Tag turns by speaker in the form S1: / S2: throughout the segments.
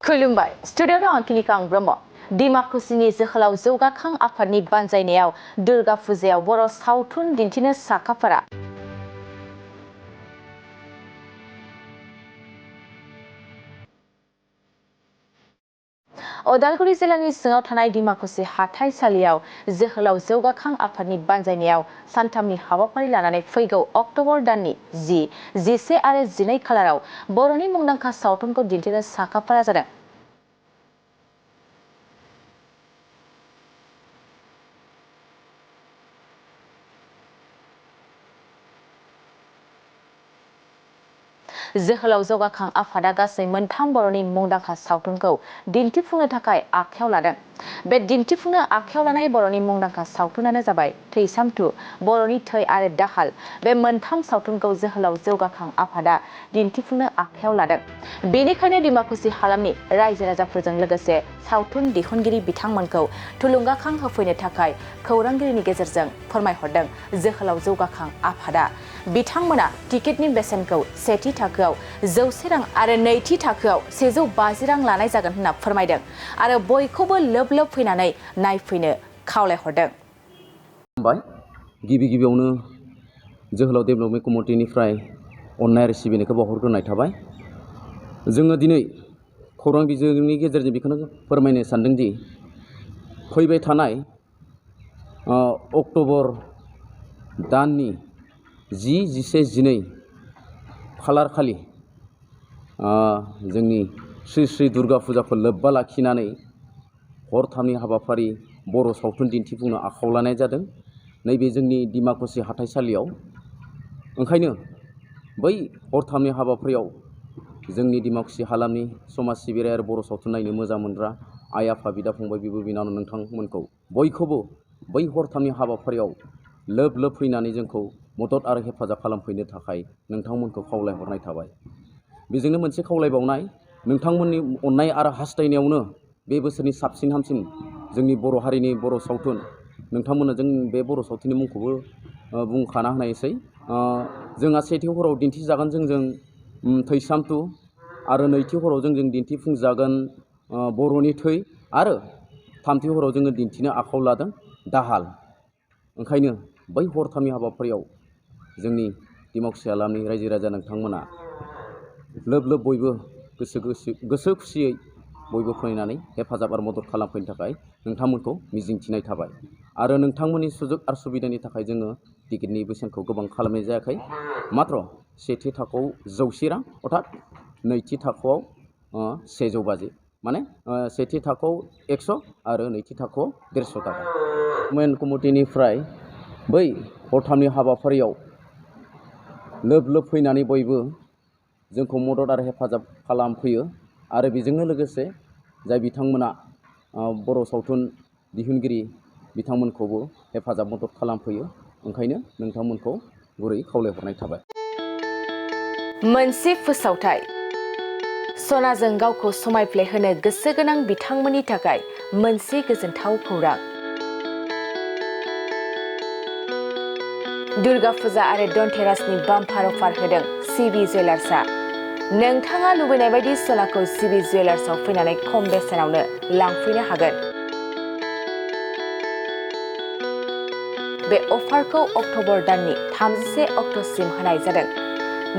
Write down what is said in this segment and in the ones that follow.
S1: खुलुमबाय स्टुडिअ'आव आं किलिकां ब्रह्म डिमाकुसिनि जोहोलाव जौगाखां आफादनि बानजायनायाव दुर्गा फुजायाव बर' सावथुन दिन्थिनो साखाफारा उदालगुरि जिल्लानि सिङाव थानाय डिमाकुसि हाथाइसालियाव जोहोलाव जौगाखां आफादनि बानजायनायाव सानथामनि हाबाफारि लानानै फैगौ अक्ट'बर दाननि 10, 11 आरो 12 खालाराव बर'नि मुंदांखा सावथुनखौ दिन्थिनो साखाफारा जादों। जोहोलाव जौगाखां आफादा गासै मोनथाम बर'नि मुंदांखा सावथुनखौ दिन्थिफुंनो थाखाय आखायाव लादों। बे दिन्थिफुंनो आखायाव लानाय बर'नि मुंदांखा सावथुनानो जाबाय थैसाम 2, बर'नि थै आरो दाहाल। बे मोनथाम सावथुनखौ जोहोलाव जौगाखां आफादा दिन्थिफुंनो आखायाव लादों। बेनिखायनो डिमाकुसि हालामनि रायजो राजाफोरजों लोगोसे सावथुन दिहुनगिरि बिथांमोनखौ थुलुंगाखां होफैनो थाखाय खौरांगिरिनि गेजेरजों फोरमायहरदों जोहोलाव जौगाखां आफादा। बिथांमोना टिकेटनि बेसेनखौ सेथि थाखोआव 100 रां आरो नैथि थाखोआव 150 रां लानाय जागोन होनना फोरमायदों आरो बयखौबो लोब लोब फैनानै नायफैनो खावलायहरदों।
S2: गिबियावनो जोहोलाव डेभेलपमेन्ट कमिटिनिफ्राय अननाय आरो सिबिनायखौ बावहरग्रोनाय थाबाय। जोङो दिनै खौरां बिजोंनि गेजेरजों बेखौनो फोरमायनो सानदोंदि फैबाय थानाय अक्ट'बर दाननि 10, 11, 12 खालार खालि जोंनि श्री श्री दुर्गा फुजाखौ लोब्बा लाखिनानै हरथामनि हाबाफारि बर' सावथुन दिन्थिफुंनो आखायाव लानाय जादों नैबे जोंनि डिमाकुसि हाथाइसालियाव। ओंखायनो बै हरथामनि हाबाफारियाव जोंनि डिमाकुसि हालामनि समाज सिबियारि आरो बर' सावथुन नायनो मोजां मोनग्रा आइ आफा बिदा फंबाय बिब' बिनानाव नोंथांमोनखौ बयखौबो बै हरथामनि हाबाफारियाव लोब लोब फैनानै जोंखौ मदद आरो हेफाजाब खालामफैनो थाखाय नोंथांमोनखौ खावलायहरनाय थाबाय। बेजोंनो मोनसे खावलायबावनाय, नोंथांमोननि अननाय आरो हास्थायनायावनो बे बोसोरनि साबसिन हामसिन जोंनि बर' हारिनि बर' सावथुन, नोंथांमोना जों बे बर' सावथुननि मुंखौबो बुंखाना होनायसै। जोंहा सेथि हराव दिन्थिजागोन जोंजों थैसाम 2 आरो नैथि हराव जोंजों दिन्थिफुंजागोन बर'नि थै आरो थामथि हराव जोङो दिन्थिनो आखायाव लादों दाहाल। ओंखायनो बै हरथामनि हाबाफारियाव जोंनि डिमाकुसि हालामनि रायजो राजा नोंथांमोना लोब लोब बयबो गोसो खुसियै बयबो फैनानै हेफाजाब आरो मदद खालामफैनो थाखाय नोंथांमोनखौ मिजिंथिनाय थाबाय। आरो नोंथांमोननि सुजुग आरो सुबिदानि थाखाय जोङो टिकेटनि बेसेनखौ गोबां खालामनाय जायाखै। मात्र सेथि थाखोआव 100 रां अर्थात नैथि थाखोआव 150, माने सेथि थाखोआव 100 आरो नैथि थाखोआव 150 थाखा। मेन कमिटिनिफ्राय बै हरथामनि हाबाफारियाव लोब लोब फैनानै बयबो जोंखौ मदद आरो हेफाजाब खालामफैयो आरो बेजोंनो लोगोसे जाय बिथांमोना बर' सावथुन दिहुनगिरि बिथांमोनखौबो हेफाजाब मदद खालामफैयो। ओंखायनो नोंथांमोनखौ गुरै खावलायहरनाय थाबाय।
S1: मोनसे फोसावथाय सनाजों गावखौ समायफ्लेहोनो गोसो गोनां बिथांमोननि थाखाय मोनसे गोजोनथाव खौरां। दुर्गा फुजा आरो धनतेरासनि बाम्पार अफार होदों सिबि जुवेलार्सआ। नोंथाङा लुबैनाय बायदि सनाखौ सिबि जुवेलार्सआव फैनानै खम बेसेनावनो लांफैनो हागोन। बे अफारखौ अक्ट'बर दाननि 31 अक्ट'सिम होनाय जादों।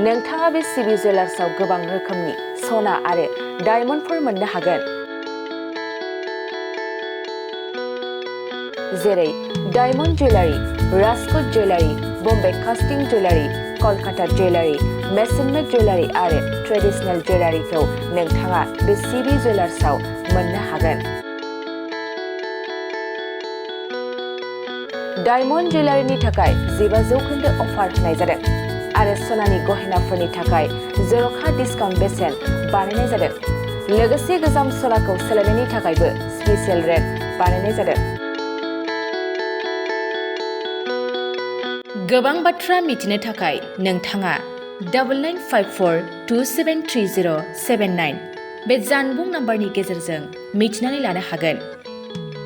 S1: नोंथाङा बे सिबि जुवेलार्सआव गोबां रोखोमनि सना आरो डायमन्डफोर मोननो हागोन, जेरै diamond jewellery, Rajkot jewellery, Bombay कास्टिं जुवेलारि, कलकाता जुवेलारि, मेसनमेड जुवेलारि आरो ट्रेडिशनेल जुवेलारिखौ नोंथाङा बे सिबि जुवेलार्सआव मोननो हागोन। डायमन्ड जुवेलारिनि थाखाय 15% अफार होनाय जादों आरो सनानि गहेनाफोरनि थाखाय जर'खा डिसकाउन्ट बेसेन बानायनाय जादों। लोगोसे गोजाम सनाखौ सोलायनायनि थाखायबो स्पेसियेल रेट बानायनाय जादों। गोबां बाथ्रा मिथिनो थाखाय नोंथाङा 9954273079 बे जानबुं नाम्बारनि गेजेरजों मिथिनानै लानो हागोन।